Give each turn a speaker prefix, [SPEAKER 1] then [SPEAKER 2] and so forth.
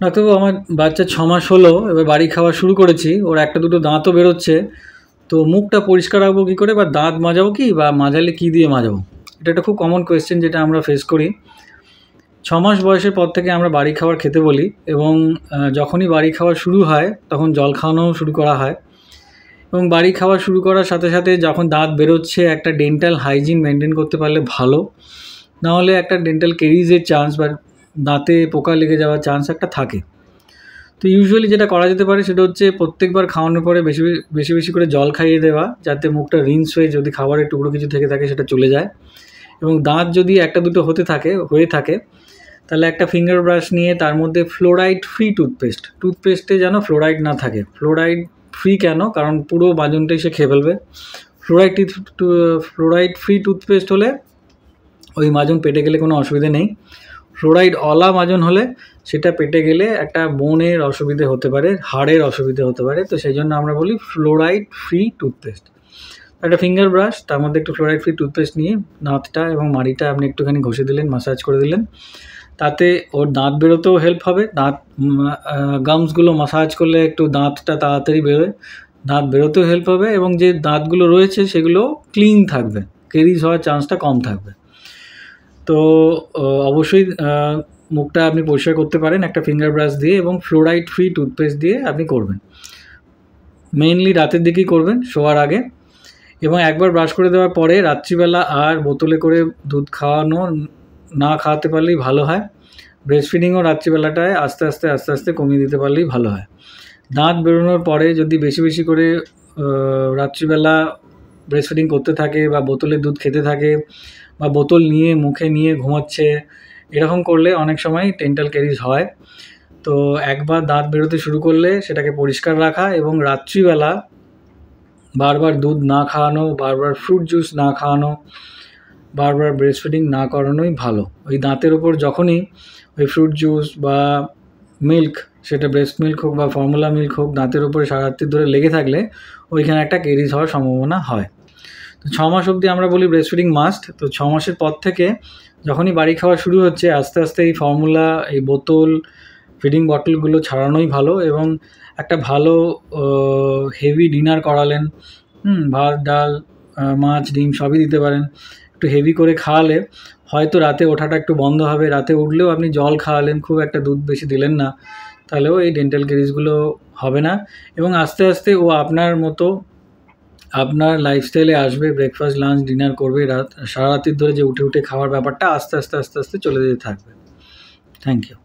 [SPEAKER 1] ডাক্তারবাবু, আমার বাচ্চা 6 মাস হলো, এবার বাড়ি খাওয়া শুরু করেছি, ওর একটা দুটো দাঁতও বেরোচ্ছে। তো মুখটা পরিষ্কার রাখবো কী করে, বা দাঁত মাজাবো কি, বা মাজালে কী দিয়ে মাজাবো? এটা একটা খুব কমন কোয়েশ্চেন যেটা আমরা ফেস করি। 6 মাস বয়সের পর থেকে আমরা বাড়ি খাবার খেতে বলি, এবং যখনই বাড়ি খাওয়া শুরু হয় তখন জল খাওয়ানো শুরু করা হয়। এবং বাড়ি খাওয়া শুরু করার সাথে সাথে যখন দাঁত বেরোচ্ছে, একটা ডেন্টাল হাইজিন মেনটেন করতে পারলে ভালো, নাহলে একটা ডেন্টাল কেরিজের চান্স বা দাঁতে পোকা লেগে যাওয়ার চান্স একটা থাকে। তো ইউজুয়ালি যেটা করা যেতে পারে সেটা হচ্ছে প্রত্যেকবার খাওয়ানোর পরে বেশি বেশি বেশি করে জল খাইয়ে দেওয়া, যাতে মুখটা রিন্স হয়ে যদি খাবারের টুকরো কিছু থেকে থাকে সেটা চলে যায়। এবং দাঁত যদি একটা দুটো হয়ে থাকে তাহলে একটা ফিঙ্গার ব্রাশ নিয়ে তার মধ্যে ফ্লোরাইড ফ্রি টুথপেস্টে যেন ফ্লোরাইড না থাকে। ফ্লোরাইড ফ্রি কেন? কারণ পুরো মাজনটাই সে খেয়ে ফেলবে। ফ্লোরাইড ফ্রি টুথপেস্ট হলে ওই মাজন পেটে গেলে কোনো অসুবিধে নেই। ফ্লোরাইড অলা মাজন হলে সেটা পেটে গেলে একটা বোনের অসুবিধে হতে পারে, হাড়ের অসুবিধে হতে পারে। তো সেই জন্য আমরা বলি ফ্লোরাইড ফ্রি টুথপেস্ট। একটা ফিঙ্গার ব্রাশ, তার মধ্যে একটু ফ্লোরাইড ফ্রি টুথপেস্ট নিয়ে দাঁতটা এবং মাড়িটা আপনি একটুখানি ঘষে দিলেন, মাসাজ করে দিলেন। তাতে ওর দাঁত বেরোতেও হেল্প হবে। গামসগুলো মাসাজ করলে একটু দাঁতটা তাড়াতাড়ি বেরোয়, দাঁত বেরোতেও হেল্প হবে, এবং যে দাঁতগুলো রয়েছে সেগুলো ক্লিন থাকবে, কেরিজ হওয়ার চান্সটা কম থাকবে। তো অবশ্যই মুখটা আপনি পরিষ্কার করতে পারেন একটা ফিঙ্গার ব্রাশ দিয়ে, এবং ফ্লোরাইড ফ্রি টুথপেস্ট দিয়ে আপনি করবেন। মেইনলি রাতের দিকেই করবেন, শোয়ার আগে। এবং একবার ব্রাশ করে দেওয়ার পরে রাত্রিবেলা আর বোতলে করে দুধ না খাওয়াতে পারলেই ভালো হয়। ব্রেস্ট ফিডিংও রাত্রিবেলাটায় আস্তে আস্তে কমিয়ে দিতে পারলেই ভালো হয়। দাঁত বেরোনোর পরে যদি বেশি বেশি করে রাত্রিবেলা ব্রেস্ট ফিডিং করতে থাকে, বা বোতলের দুধ খেতে থাকে, বা বোতল নিয়ে মুখে নিয়ে ঘুমাচ্ছে, এরকম করলে অনেক সময় ডেন্টাল ক্যারিজ হয়। তো একবার দাঁত বেরোতে শুরু করলে সেটাকে পরিষ্কার রাখা, এবং রাত্রিবেলা বারবার দুধ না খাওয়ানো, বারবার ফ্রুট জুস না খাওয়ানো, বারবার ব্রেস্ট ফিডিং না করানোই ভালো। ওই দাঁতের ওপর যখনই ওই ফ্রুট জুস বা মিল্ক, সেটা ব্রেস্ট মিল্ক হোক বা ফর্মুলা মিল্ক হোক, দাঁতের ওপরে সারা রাত্রি ধরে লেগে থাকলে ওইখানে একটা ক্যারিজ হওয়ার সম্ভাবনা হয়। তো 6 মাস অবধি আমরা বলি ব্রেস্ট ফিডিং মাস্ট। তো 6 মাসের পর থেকে যখনই বাড়ি খাওয়া শুরু হচ্ছে, আস্তে আস্তে এই ফর্মুলা, এই বোতল, ফিডিং বটলগুলো ছাড়ানোই ভালো। এবং একটা ভালো হেভি ডিনার করালেন, ভাত ডাল মাছ ডিম সবই দিতে পারেন। একটু হেভি করে খাওয়ালে হয়তো রাতে ওঠাটা একটু বন্ধ হবে। রাতে উঠলেও আপনি জল খাওয়ালেন, খুব একটা দুধ বেশি দিলেন না, তাহলেও এই ডেন্টাল ক্যারিজগুলো হবে না। এবং আস্তে আস্তে ও আপনার মতো আপনার লাইফস্টাইলে আসবে, ব্রেকফাস্ট লাঞ্চ ডিনার করবে, সারা রাত্রির ধরে যে উঠে খাওয়ার ব্যাপারটা আস্তে আস্তে চলে যেতে থাকবে। Thank you.